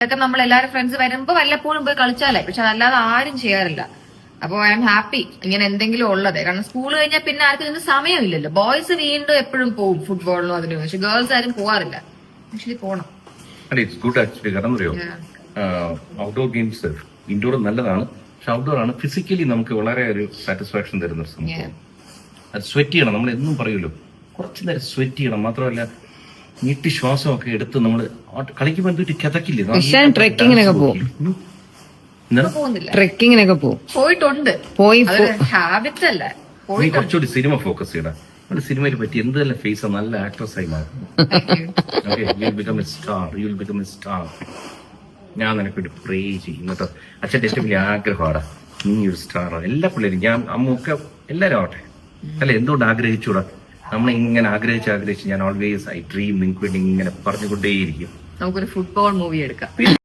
ഇതൊക്കെ നമ്മൾ എല്ലാവരും ഫ്രണ്ട്സ് വരുമ്പോ വല്ലപ്പോഴും പോയി കളിച്ചാലേ, പക്ഷെ അതല്ലാതെ ആരും ചെയ്യാറില്ല. അപ്പൊ ഐ എം ഹാപ്പി ഇങ്ങനെ എന്തെങ്കിലും ഉള്ളത്. കാരണം സ്കൂൾ കഴിഞ്ഞാൽ പിന്നെ ആർക്കും ഇതിന് സമയമില്ലല്ലോ. ബോയ്സ് വീണ്ടും എപ്പോഴും പോകും ഫുട്ബോളിനും അതിനും, പക്ഷെ ഗേൾസ് ആരും പോവാറില്ല. ആക്ച്വലി പോണം. It's good actually. കാരണം അറിയോ, ഔട്ട്ഡോർ ഗെയിംസ് ഇൻഡോർ നല്ലതാണ്, പക്ഷെ ഔട്ട്ഡോർ ആണ് ഫിസിക്കലി നമുക്ക് വളരെ ഒരു സാറ്റിസ്ഫാക്ഷൻ തരുന്ന ഒരു സംഭവം. അത് സ്വെറ്റ് ചെയ്യണം, നമ്മൾ എന്നും പറയുമല്ലോ, കുറച്ചു നേരം സ്വെറ്റ് ചെയ്യണം. മാത്രമല്ല നീട്ടി ശ്വാസമൊക്കെ എടുത്ത് നമ്മൾ കളിക്കുമ്പോൾ എന്തൊരു കിതക്കില്ലേ. ട്രെക്കിങ്ങിനൊക്കെ പോകും, ട്രെക്കിങ്ങിനൊക്കെ പോകും, പോയിട്ടുണ്ട്, പോയി ഹാബിറ്റ്സ് അല്ല. നീ കുറച്ചുകൂടി സിനിമ ഫോക്കസ് ചെയ്യണം. നമ്മുടെ സിനിമയിൽ പറ്റി എന്തെല്ലാം ഫേസ് നല്ല ആക്ട്രസ് ആയി മാറും. സ്റ്റാർ. ഞാൻ നിനക്കൊരു പ്രേ ചെയ്യും കേട്ടോ. അച്ഛൻ്റെ ഏറ്റവും വലിയ ആഗ്രഹമാണ് നീ ഒരു സ്റ്റാർ. എല്ലാ പിള്ളേരും, ഞാൻ അമ്മൊക്കെ എല്ലാവരും ആവട്ടെ അല്ലെ. എന്തുകൊണ്ട് ആഗ്രഹിച്ചൂടാ? നമ്മളിങ്ങനെ ആഗ്രഹിച്ച് ഞാൻ ഓൾവേസ് ഐ ഡ്രീം നിങ്ങൾക്ക് വേണ്ടി ഇങ്ങനെ പറഞ്ഞുകൊണ്ടേയിരിക്കും. നമുക്കൊരു ഫുട്ബോൾ മൂവി എടുക്കാം.